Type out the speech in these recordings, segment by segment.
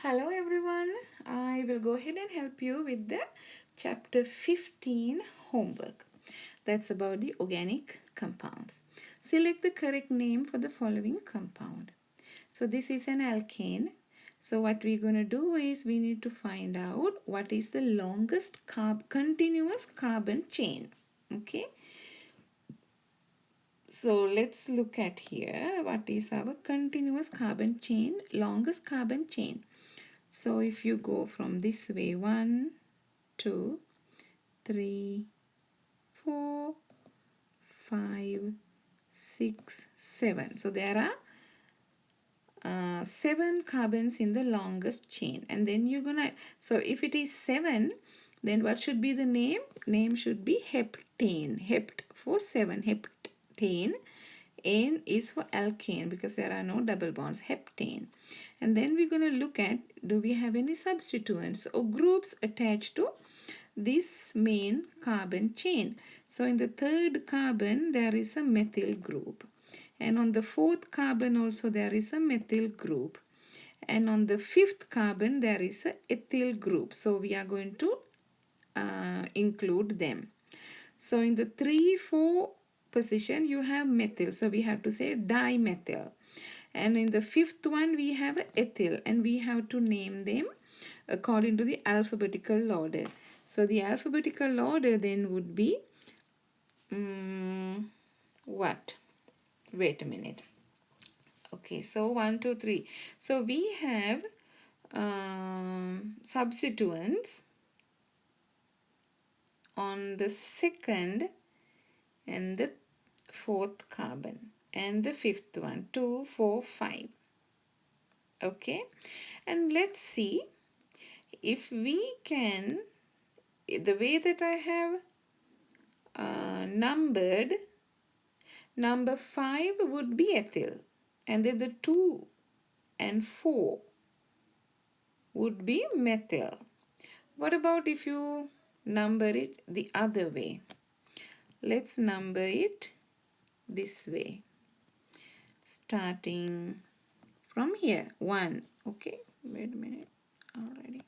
Hello everyone, I will go ahead and help you with the chapter 15 homework. That's about the organic compounds. Select the correct name for the following compound. So this is an alkane. So what we're going to do is we need to find out what is the longest continuous carbon chain. Okay. So let's look at here what is our continuous carbon chain, longest carbon chain. So if you go from this way, 1, 2, 3, 4, 5, 6, 7. So there are 7 carbons in the longest chain. And then you're gonna, so if it is 7, then what should be the name? Name should be heptane. Hept for 7, heptane. Ane is for alkane because there are no double bonds, heptane. And then we're going to look at, do we have any substituents or groups attached to this main carbon chain? So in the third carbon, there is a methyl group. And on the fourth carbon also there is a methyl group. And on the fifth carbon, there is a ethyl group. So we are going to include them. So in the 3, 4 position, you have methyl. So we have to say dimethyl. And in the fifth one, we have ethyl. And we have to name them according to the alphabetical order. So the alphabetical order then would be, what? Wait a minute. Okay, so 1, 2, 3. So we have substituents on the second and the fourth carbon and the fifth one, 2, 4, 5. Okay, and let's see if we can, the way that I have numbered, number 5 would be ethyl, and then the 2 and 4 would be methyl. What about if you number it the other way? Let's number it this way, starting from here. 1. Okay, wait a minute already.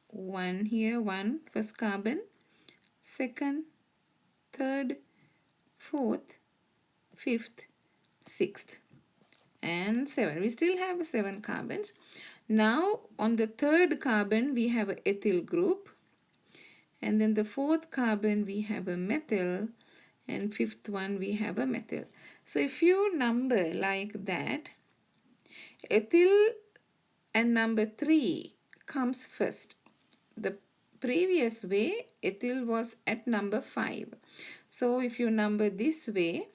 1 here, 1 first carbon, second, third, fourth, fifth, sixth, and 7. We still have 7 carbons. Now on the third carbon we have an ethyl group, and then the fourth carbon we have a methyl, and fifth one we have a methyl. So if you number like that, ethyl and number 3 comes first. The previous way, ethyl was at number 5. So if you number this way,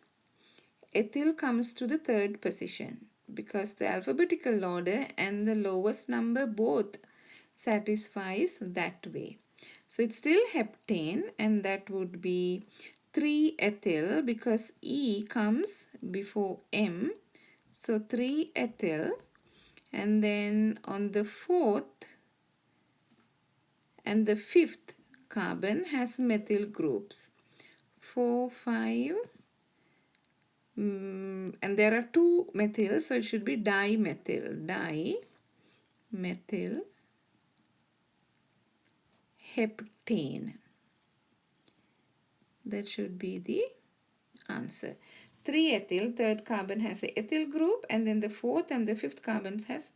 ethyl comes to the third position because the alphabetical order and the lowest number both satisfies that way. So it's still heptane, and that would be 3-ethyl because E comes before M. So 3-ethyl, and then on the fourth and the fifth carbon has methyl groups, 4, 5, and there are 2 methyls, so it should be dimethyl, dimethyl heptane. That should be the answer. 3-ethyl, third carbon has a ethyl group, and then the fourth and the fifth carbons has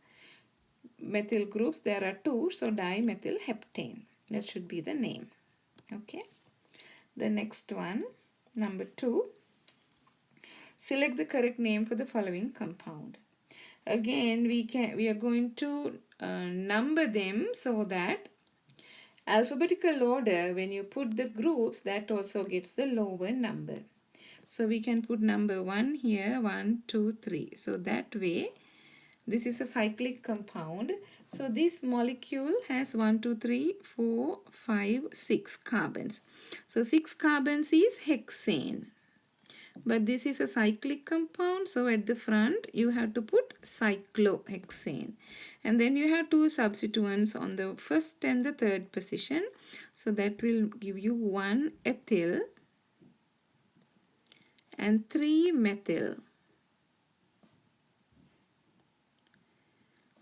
methyl groups. There are 2, so dimethyl heptane. That should be the name. Okay. The next one, number 2. Select the correct name for the following compound. Again, we are going to number them so that alphabetical order, when you put the groups, that also gets the lower number. So we can put number 1 here, 1, 2, 3. So that way, this is a cyclic compound. So this molecule has 1, 2, 3, 4, 5, 6 carbons. So 6 carbons is hexane. But this is a cyclic compound, so at the front you have to put cyclohexane. And then you have 2 substituents on the first and the third position. So that will give you 1-ethyl and 3-methyl.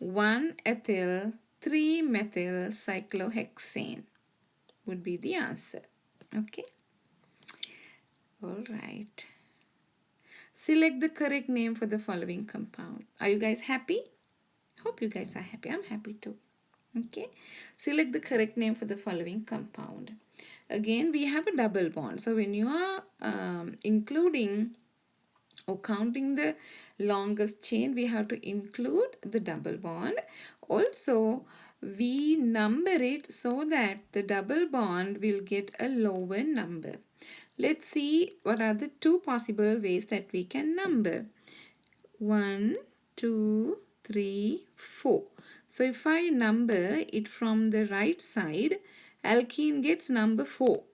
1-ethyl 3-methyl cyclohexane would be the answer. Okay. All right. Select the correct name for the following compound. Are you guys happy? Hope you guys are happy. I'm happy too. Okay. Select the correct name for the following compound. Again, we have a double bond. So when you are including or counting the longest chain, we have to include the double bond. Also, we number it so that the double bond will get a lower number. Let's see what are the two possible ways that we can number. 1, 2, 3, 4. So if I number it from the right side, alkene gets number 4.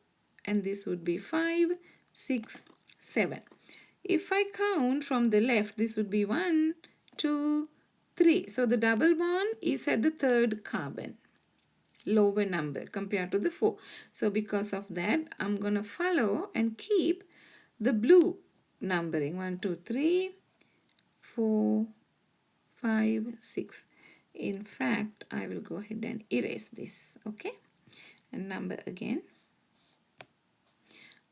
And this would be 5, 6, 7. If I count from the left, this would be 1, 2, 3. So the double bond is at the third carbon, lower number compared to the 4. So because of that, I'm going to follow and keep the blue numbering. 1, 2, 3, 4, 5, 6. In fact, I will go ahead and erase this. Okay. And number again.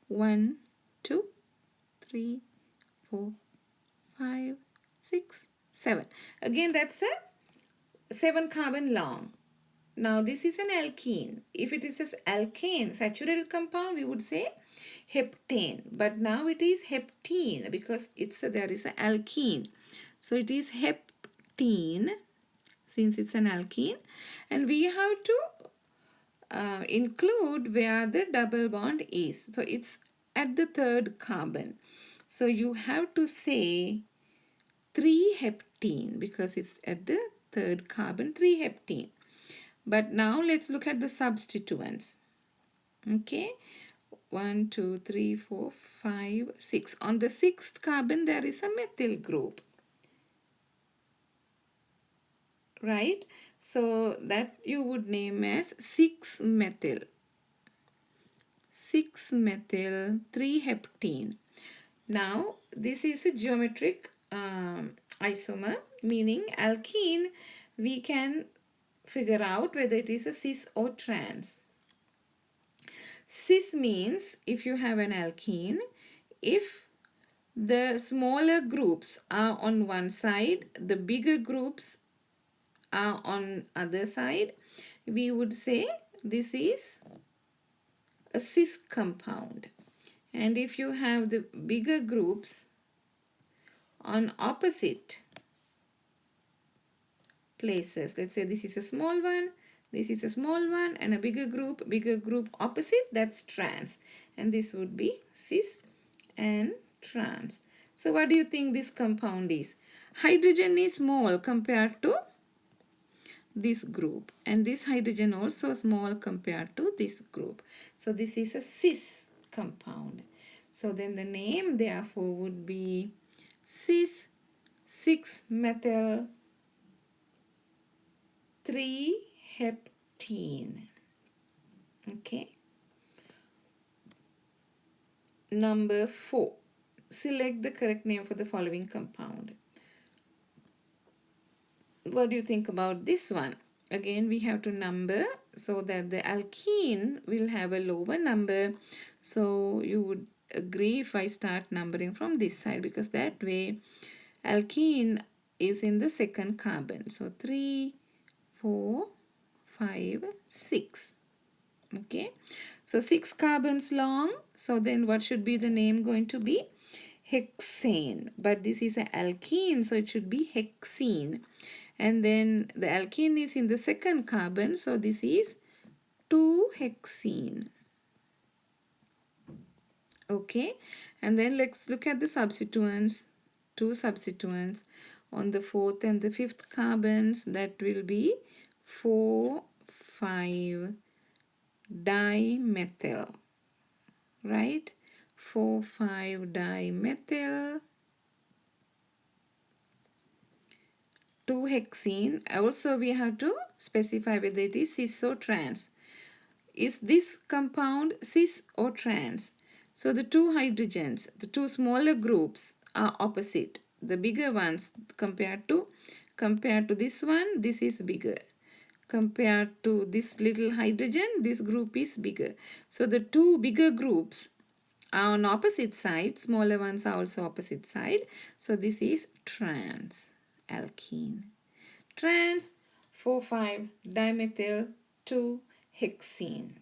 1, 2, 3, 4, 5, 6, 7. Again, that's a 7 carbon long. Now this is an alkene. If it is an alkane, saturated compound, we would say heptane. But now it is heptene because there is an alkene. So it is heptene since it's an alkene. And we have to include where the double bond is. So it's at the third carbon. So you have to say 3-heptene because it's at the third carbon, 3-heptene. But now let's look at the substituents. Okay. 1, 2, 3, 4, 5, 6. On the 6th carbon, there is a methyl group. Right? So that you would name as 6-methyl. 6-methyl 3-heptene. Now, this is a geometric isomer, meaning alkene, we can figure out whether it is a cis or trans. Cis means if you have an alkene, if the smaller groups are on one side, the bigger groups are on other side, we would say this is a cis compound. And if you have the bigger groups on opposite places, let's say this is a small one, this is a small one, and a bigger group opposite, that's trans. And this would be cis and trans. So what do you think this compound is? Hydrogen is small compared to this group, and this hydrogen also small compared to this group. So this is a cis compound. So then the name therefore would be cis 6-methyl 3-heptene. Okay. Number 4. Select the correct name for the following compound. What do you think about this one? Again, we have to number so that the alkene will have a lower number. So you would agree if I start numbering from this side, because that way alkene is in the second carbon. So 3, 4, 5, 6. Okay. So 6 carbons long. So then what should be the name going to be? Hexane. But this is an alkene, so it should be hexene. And then the alkene is in the second carbon, so this is 2-hexene. Okay, and then let's look at the substituents. 2 substituents on the 4th and the 5th carbons, that will be 4,5-dimethyl, right? 4,5-dimethyl 2-hexene. Also we have to specify whether it is cis or trans. Is this compound cis or trans? So the 2 hydrogens, the 2 smaller groups are opposite. The bigger ones compared to Compared to this one, this is bigger. Compared to this little hydrogen, this group is bigger. So the two bigger groups are on opposite side, smaller ones are also opposite side. So this is trans alkene. Trans 4,5-dimethyl 2-hexene.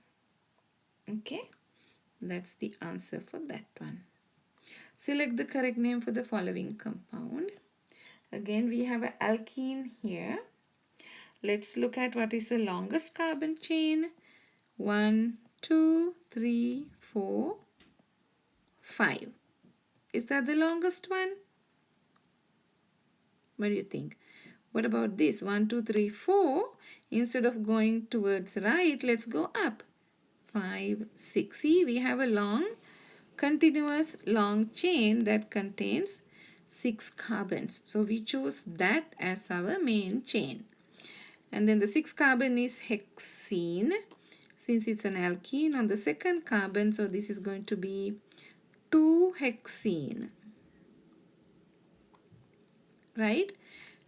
Okay, that's the answer for that one. Select the correct name for the following compound. Again, we have an alkene here. Let's look at what is the longest carbon chain. 1, 2, 3, 4, 5. Is that the longest one? What do you think? What about this? 1, 2, 3, 4. Instead of going towards right, let's go up. 5, 6. See, we have a long, continuous long chain that contains 6 carbons. So we choose that as our main chain. And then the 6th carbon is hexene. Since it's an alkene on the 2nd carbon, so this is going to be 2-hexene. Right?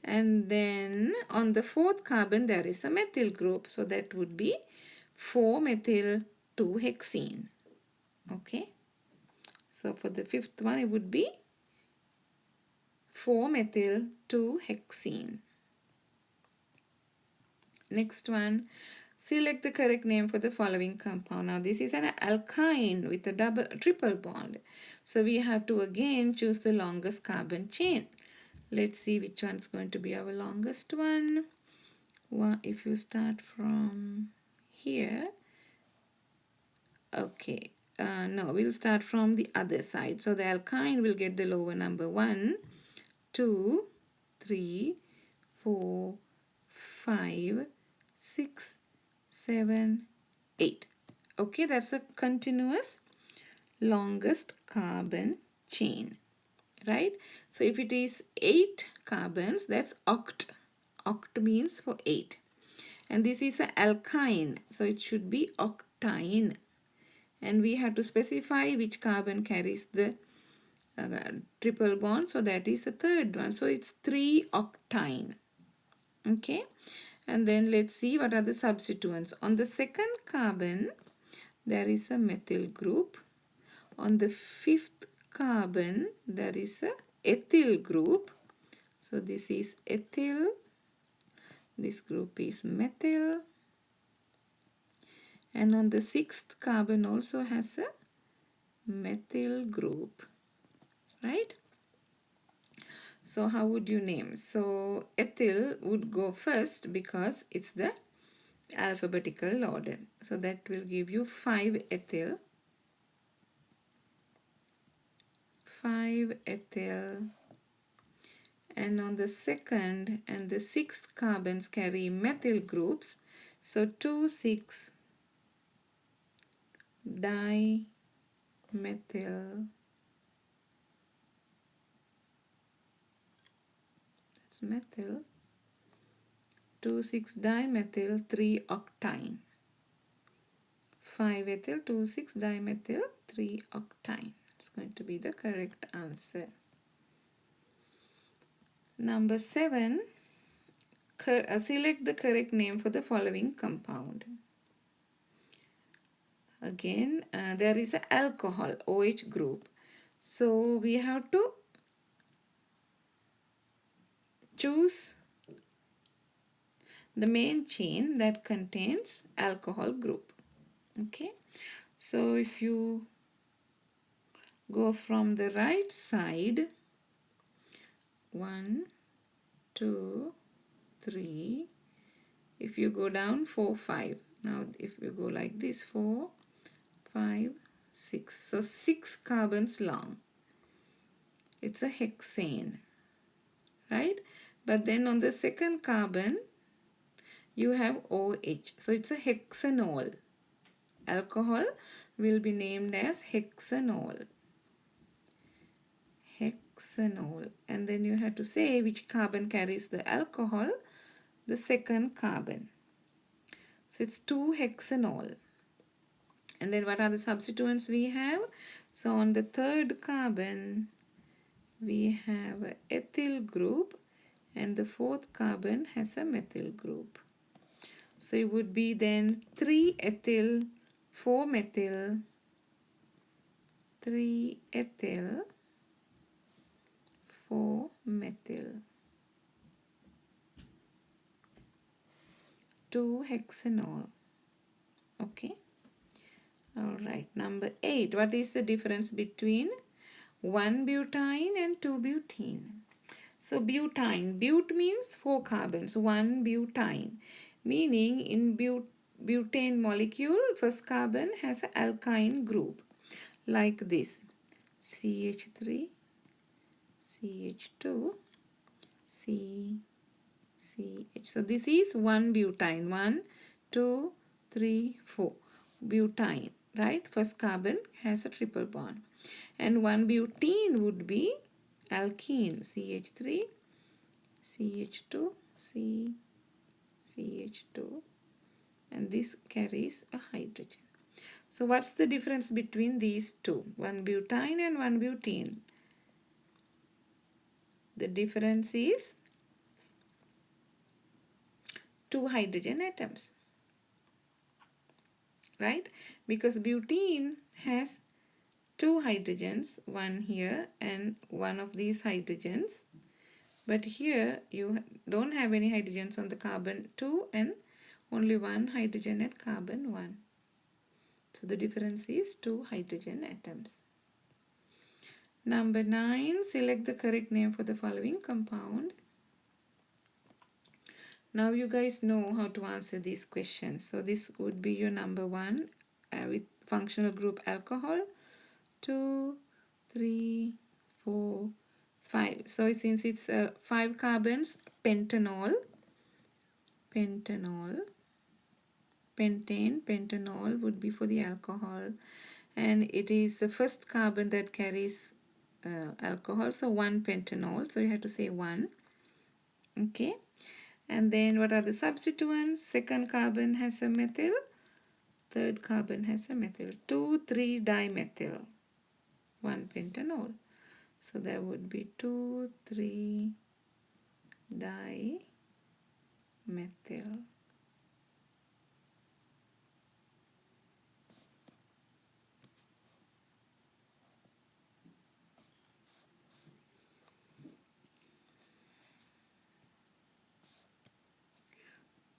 And then on the 4th carbon, there is a methyl group. So that would be 4-methyl-2-hexene. Okay? So for the 5th one, it would be 4-methyl-2-hexene. Next one, select the correct name for the following compound. Now this is an alkyne with a triple bond. So we have to again choose the longest carbon chain. Let's see which one is going to be our longest one. If you start from here, okay, no, we'll start from the other side. So the alkyne will get the lower number 1, 2, 3, 4, 5, 6, 7, 8. Okay, that's a continuous longest carbon chain, right? So if it is 8 carbons, that's oct. Oct means for 8. And this is an alkyne, so it should be octyne. And we have to specify which carbon carries the triple bond, so that is the 3rd one. So it's 3-octyne. Okay, and then let's see what are the substituents. On the 2nd carbon, there is a methyl group. On the 5th carbon, there is a ethyl group. So this is ethyl. This group is methyl. And on the 6th carbon also has a methyl group, right? So how would you name? So ethyl would go first because it's the alphabetical order. So that will give you 5-ethyl. 5-ethyl. And on the 2nd and the 6th carbons carry methyl groups. So 2,6-dimethyl. That's methyl. 2,6-dimethyl 3-octyne. 5-ethyl 2,6-dimethyl 3-octyne. It's going to be the correct answer. Number 7, select the correct name for the following compound. Again, there is an alcohol, OH group. So we have to choose the main chain that contains alcohol group. Okay, so if you go from the right side, 1, 2, 3. If you go down, 4, 5. Now if you go like this, 4, 5, 6. So 6 carbons long. It's a hexane, right? But then on the 2nd carbon, you have OH. So it's a hexanol. Alcohol will be named as hexanol. Hexanol. And then you have to say which carbon carries the alcohol, the 2nd carbon. So it's 2-hexanol. And then what are the substituents we have? So on the 3rd carbon, we have an ethyl group. and the fourth carbon has a methyl group. So it would be then 3-ethyl, 4-methyl, 3-ethyl, 4-methyl, 2-hexanol. Okay. All right. Number 8. What is the difference between 1-butene and 2-butene? So butene. But means 4 carbons. 1-butene. Meaning in butane molecule, first carbon has an alkyne group. Like this. CH3, CH2, C, CH. So this is 1-butene. 1, 2, 3, 4. Butene. Right? First carbon has a triple bond. And 1-butene would be alkene. CH3, CH2, C, CH2. And this carries a hydrogen. So what's the difference between these two? 1-butene and 1-butene. The difference is 2 hydrogen atoms. Right? Because butene has 2 hydrogens, one here and one of these hydrogens. But here you don't have any hydrogens on the carbon 2 and only one hydrogen at carbon 1. So the difference is 2 hydrogen atoms. Number 9, select the correct name for the following compound. Now you guys know how to answer these questions. So this would be your number 1 with functional group alcohol. 2, 3, 4, 5. So since it's 5 carbons, pentanol, pentane, pentanol would be for the alcohol. And it is the first carbon that carries alcohol. So 1 pentanol. So you have to say 1. Okay. And then what are the substituents? Second carbon has a methyl. Third carbon has a methyl. 2, 3 dimethyl. 1 pentanol. So there would be 2, 3 dimethyl.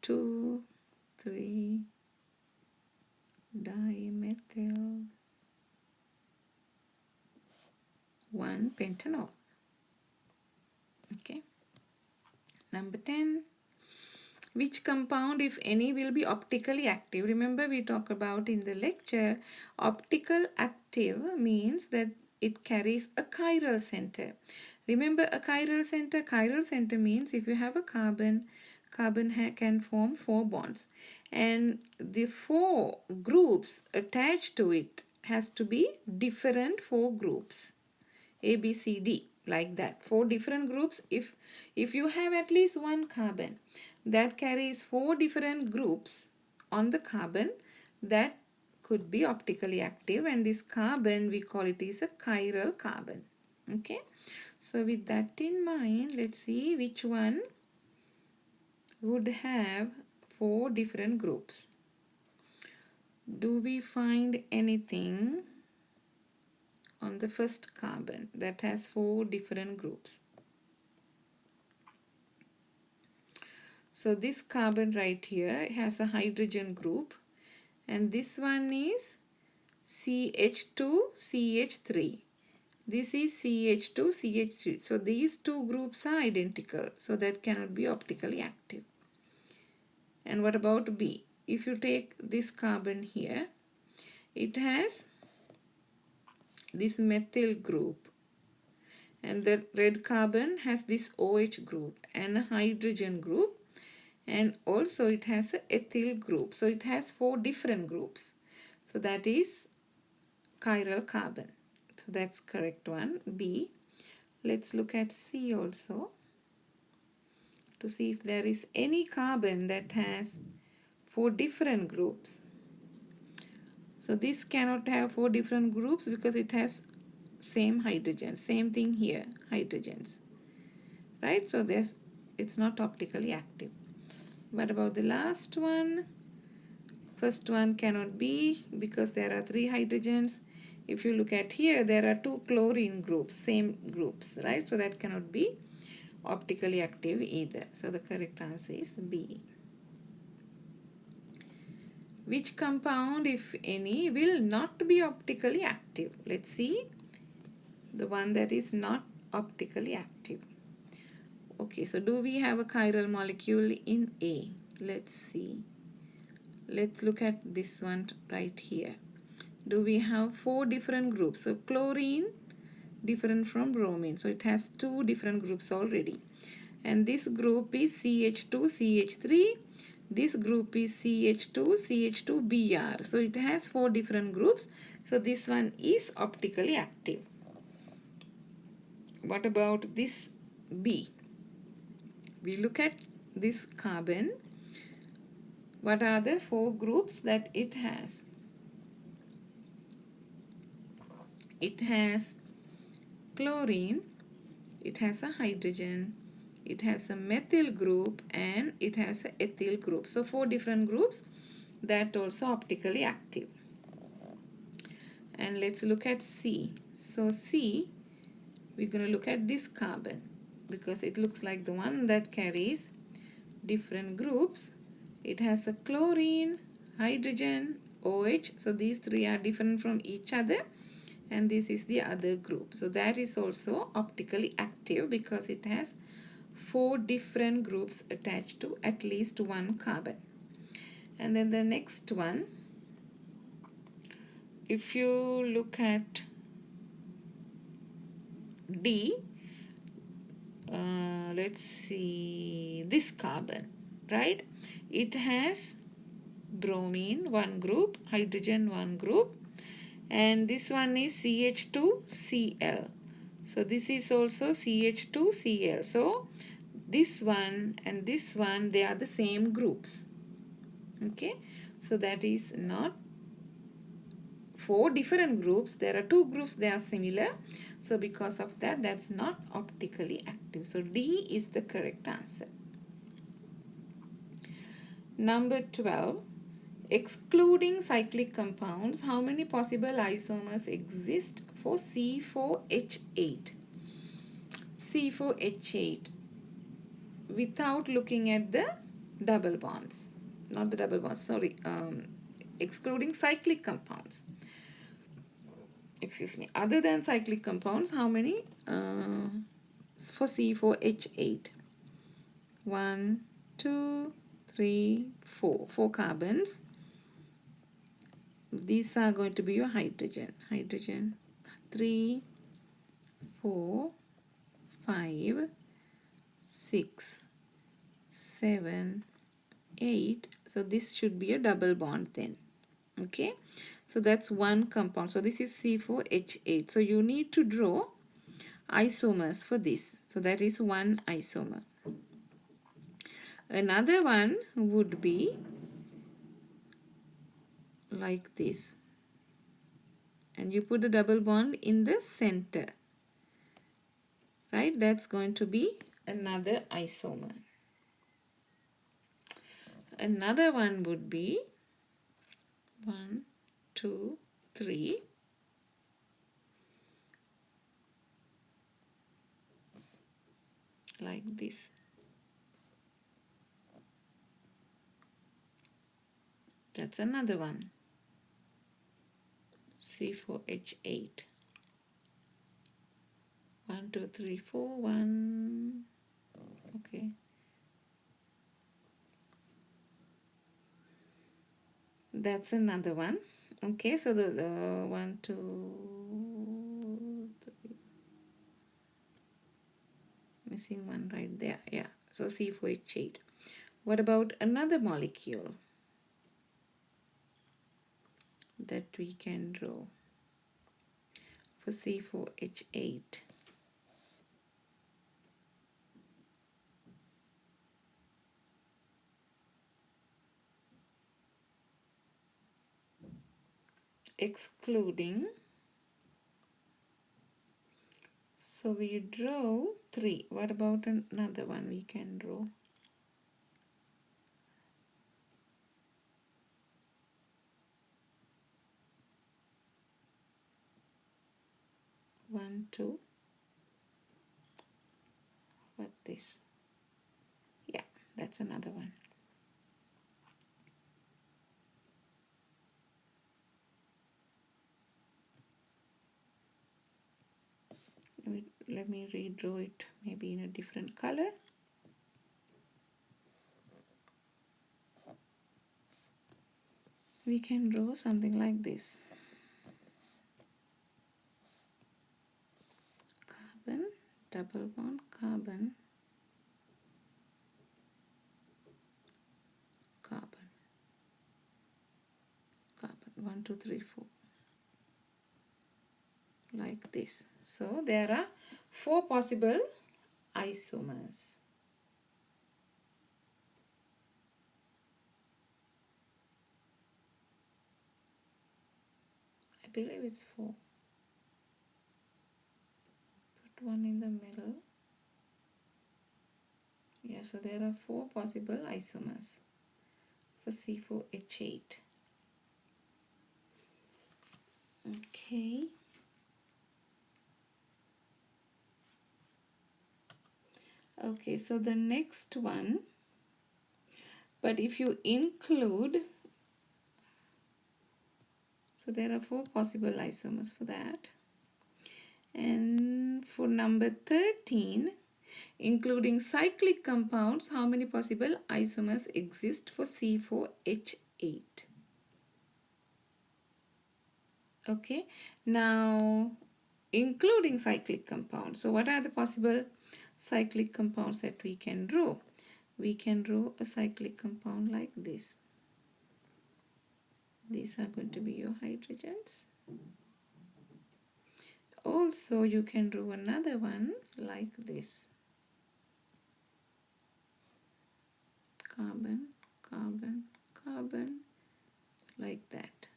2, 3 dimethyl, 1 pentanol. Okay. Number 10. Which compound, if any, will be optically active? Remember we talked about in the lecture, optical active means that it carries a chiral center. Remember a chiral center? Chiral center means if you have a carbon can form 4 bonds. And the 4 groups attached to it has to be different 4 groups. A, B, C, D, like that. 4 different groups. If you have at least one carbon that carries 4 different groups on the carbon, that could be optically active, and this carbon we call it is a chiral carbon. Okay. So with that in mind, let's see which one would have 4 different groups. Do we find anything on the first carbon that has 4 different groups? So this carbon right here has a hydrogen group, and this one is CH2CH3. This is CH2CH3. So these 2 groups are identical, so that cannot be optically active. And what about B? If you take this carbon here, it has this methyl group, and the red carbon has this OH group and a hydrogen group, and also it has an ethyl group. So it has 4 different groups. So that is chiral carbon. So that's correct one, B. Let's look at C also to see if there is any carbon that has 4 different groups. So this cannot have 4 different groups because it has same hydrogen. Same thing here, hydrogens. Right? So there's it's not optically active. What about the last one? First one cannot be because there are 3 hydrogens. If you look at here, there are 2 chlorine groups, same groups, right? So that cannot be optically active either. So the correct answer is B. Which compound, if any, will not be optically active? Let's see. The one that is not optically active. Okay, so do we have a chiral molecule in A? Let's see. Let's look at this one right here. Do we have 4 different groups? So chlorine different from bromine. So it has 2 different groups already. And this group is CH2CH3. This group is CH2CH2Br. So it has 4 different groups. So this one is optically active. What about this B? We look at this carbon. What are the 4 groups that it has? It has chlorine, it has a hydrogen, it has a methyl group, and it has an ethyl group. So 4 different groups that also optically active. And let's look at C. So C, we're going to look at this carbon because it looks like the one that carries different groups. It has a chlorine, hydrogen, OH. So these 3 are different from each other. And this is the other group. So that is also optically active because it has 4 different groups attached to at least one carbon. And then the next one, if you look at D, let's see this carbon, right? It has bromine, one group, hydrogen, one group, and this one is CH2Cl. So this is also CH2Cl. So this one and this one, they are the same groups. Okay, so that is not 4 different groups. There are 2 groups, they are similar. So because of that, that's not optically active. So D is the correct answer. Number 12. Excluding cyclic compounds, how many possible isomers exist for C4H8? C4H8 without looking at the double bonds. Not the double bonds, sorry. Excluding cyclic compounds. Excuse me. Other than cyclic compounds, how many for C4H8? 1, 2, 3, 4. 4 carbons. These are going to be your hydrogen. Hydrogen 3, 4, 5, 6, 7, 8. So this should be a double bond then. Okay. So that's one compound. So this is C4H8. So you need to draw isomers for this. So that is one isomer. Another one would be like this. And you put the double bond in the center. Right? That's going to be another isomer. Another one would be 1, 2, 3. Like this. That's another one. C4H8. 1, 2, 3, 4, 1. Okay. That's another one. Okay, so the 1, 2, 3. Missing one right there. Yeah. So C4H8. What about another molecule that we can draw for C4H8? Excluding So we draw 3. What about another one we can draw? One, two. What this? Yeah, that's another one. Let me redraw it maybe in a different color. We can draw something like this. Carbon, double bond, carbon, carbon, carbon. 1, 2, 3, 4. Like this. So there are 4 possible isomers. I believe it's 4. Put one in the middle. Yeah, so there are 4 possible isomers for C4H8. Okay. Okay, so the next one, but if you include, so there are 4 possible isomers for that. And for number 13, including cyclic compounds, how many possible isomers exist for C4H8? Okay, now including cyclic compounds. So what are the possible cyclic compounds that we can draw? We can draw a cyclic compound like this. These are going to be your hydrogens. Also, you can draw another one like this. Carbon, carbon, carbon, like that.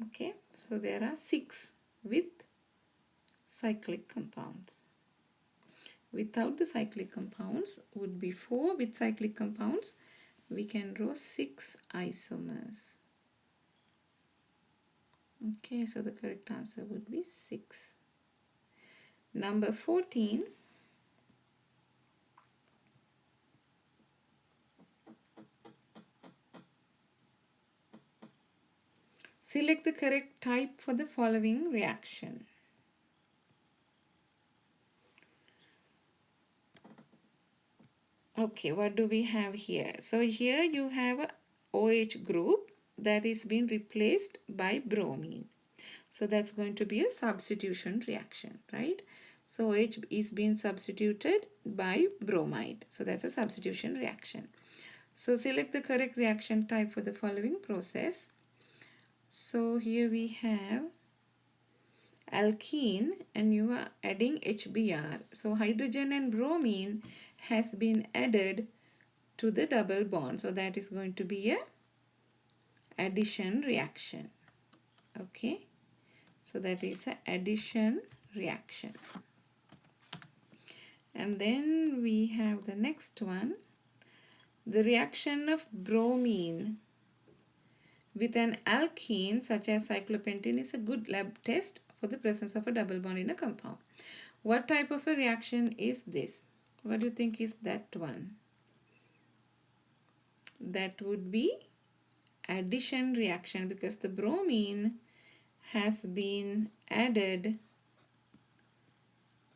Okay, so there are 6 with cyclic compounds. Without the cyclic compounds would be 4. With cyclic compounds, we can draw 6 isomers. Okay, so the correct answer would be 6. Number 14. Select the correct type for the following reaction. Okay, what do we have here? So here you have a OH group that is being replaced by bromine. So that's going to be a substitution reaction, right? So OH is being substituted by bromide. So that's a substitution reaction. So select the correct reaction type for the following process. So here we have alkene and you are adding HBr. So hydrogen and bromine has been added to the double bond. So that is going to be a addition reaction. Okay. So that is a addition reaction. And then we have the next one. The reaction of bromine with an alkene such as cyclopentene is a good lab test for the presence of a double bond in a compound. What type of a reaction is this? What do you think is that one? That would be addition reaction because the bromine has been added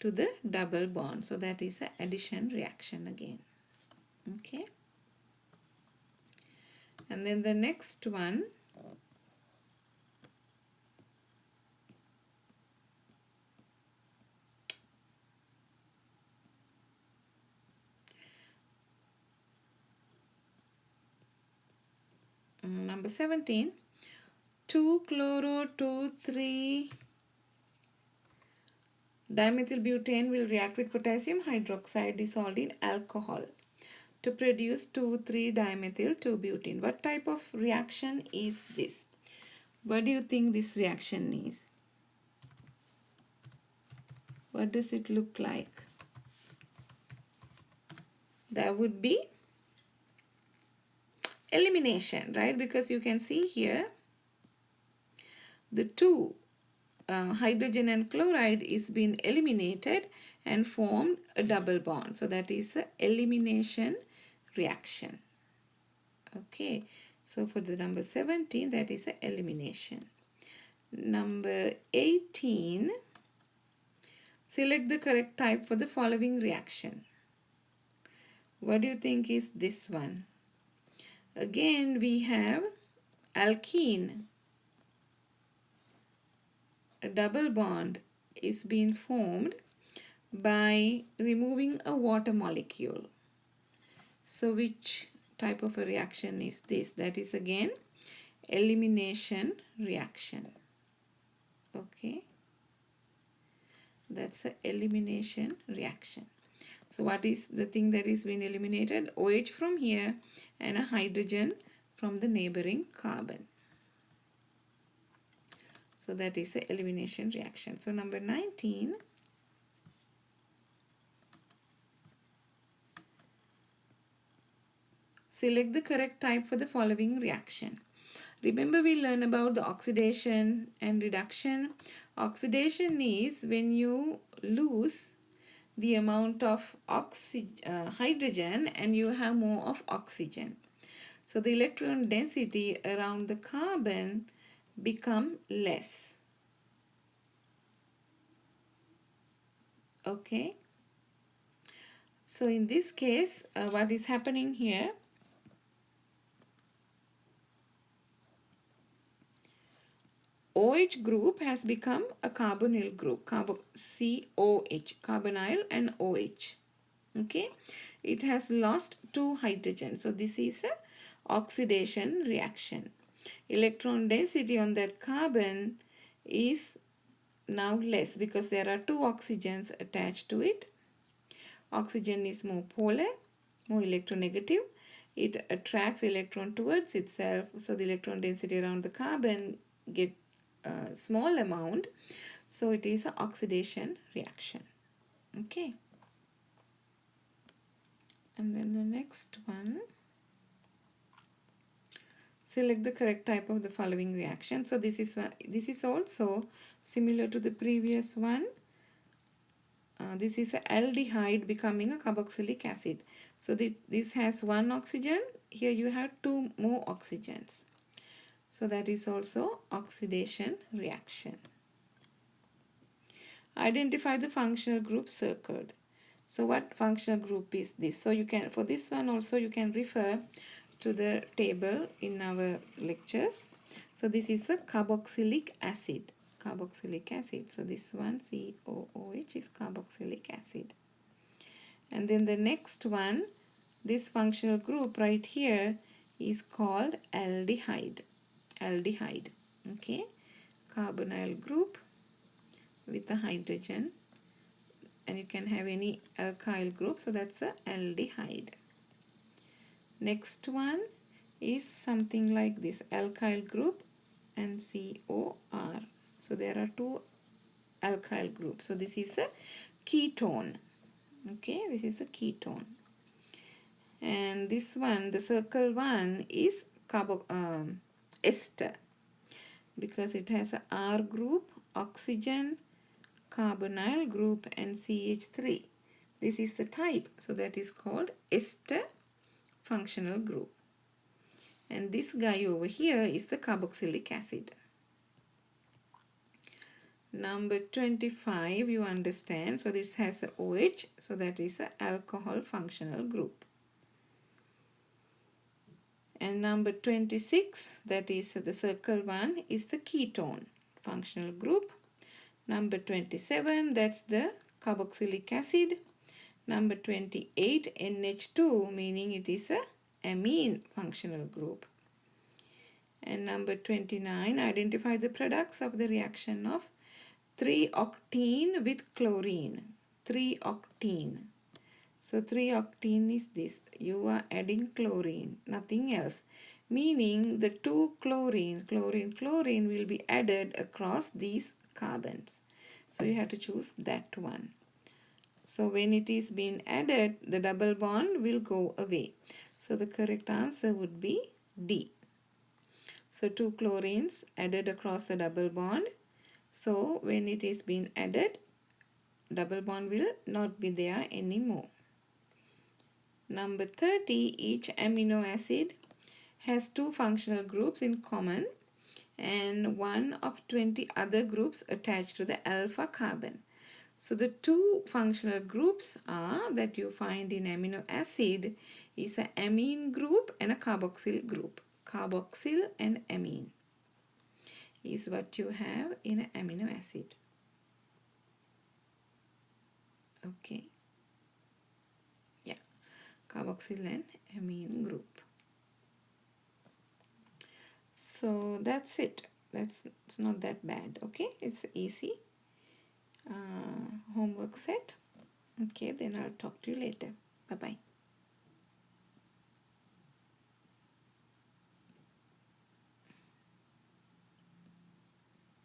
to the double bond. So that is an addition reaction again. Okay. And then the next one. Number 17. 2-chloro-2,3 dimethylbutane will react with potassium hydroxide dissolved in alcohol to produce 2,3-dimethyl 2-butene. What type of reaction is this? What do you think this reaction is? What does it look like? That would be elimination, right? Because you can see here the two hydrogen and chloride is being eliminated and formed a double bond. So that is a elimination reaction. Okay, so for the number 17, that is a elimination. Number 18, select the correct type for the following reaction. What do you think is this one? Again, we have alkene. A double bond is being formed by removing a water molecule. So which type of a reaction is this? That is again elimination reaction. Okay, that's an elimination reaction. So what is the thing that is being eliminated? OH from here and a hydrogen from the neighboring carbon. So that is an elimination reaction. So number 19, select the correct type for the following reaction. Remember, we learned about the oxidation and reduction. Oxidation is when you lose the amount of hydrogen and you have more of oxygen. So the electron density around the carbon become less. Okay. So in this case, what is happening here? OH group has become a carbonyl group, COH, carbonyl and OH. Okay, it has lost two hydrogens. So this is a oxidation reaction. Electron density on that carbon is now less because there are two oxygens attached to it. Oxygen is more polar, more electronegative. It attracts electron towards itself. So the electron density around the carbon get a small amount. So it is an oxidation reaction. Okay. And then the next one, select the correct type of the following reaction. So this is also similar to the previous one. This is an aldehyde becoming a carboxylic acid. So this has one oxygen. Here you have two more oxygens. So that is also oxidation reaction. Identify the functional group circled. So what functional group is this? So you can, for this one also you can refer to the table in our lectures. So this is the carboxylic acid. Carboxylic acid. So this one, COOH, is carboxylic acid. And then the next one, this functional group right here is called aldehyde. Aldehyde. Okay. Carbonyl group with a hydrogen. And you can have any alkyl group. So that's a aldehyde. Next one is something like this, alkyl group and COR. So there are two alkyl groups. So this is a ketone. Okay, this is a ketone. And this one, the circle one, is ester because it has a R group, oxygen, carbonyl group and CH3. This is the type. So that is called ester functional group. And this guy over here is the carboxylic acid. Number 25, you understand. So this has a OH. So that is an alcohol functional group. And number 26, that is the circle one, is the ketone functional group. Number 27, that's the carboxylic acid. Number 28, NH2, meaning it is a amine functional group. And number 29, identify the products of the reaction of 3-octene with chlorine. 3-octene. So 3-octene is this. You are adding chlorine, nothing else. meaning the two chlorine will be added across these carbons. So you have to choose that one. So when it is being added, the double bond will go away. So the correct answer would be D. So two chlorines added across the double bond. So when it is being added, double bond will not be there anymore. Number 30, each amino acid has two functional groups in common and one of 20 other groups attached to the alpha carbon. So the two functional groups are that you find in amino acid is an amine group and a carboxyl group. Carboxyl and amine is what you have in an amino acid. Okay. Yeah. Carboxyl and amine group. So that's it. It's not that bad. Okay, it's easy homework set. Okay, then I'll talk to you later. Bye bye.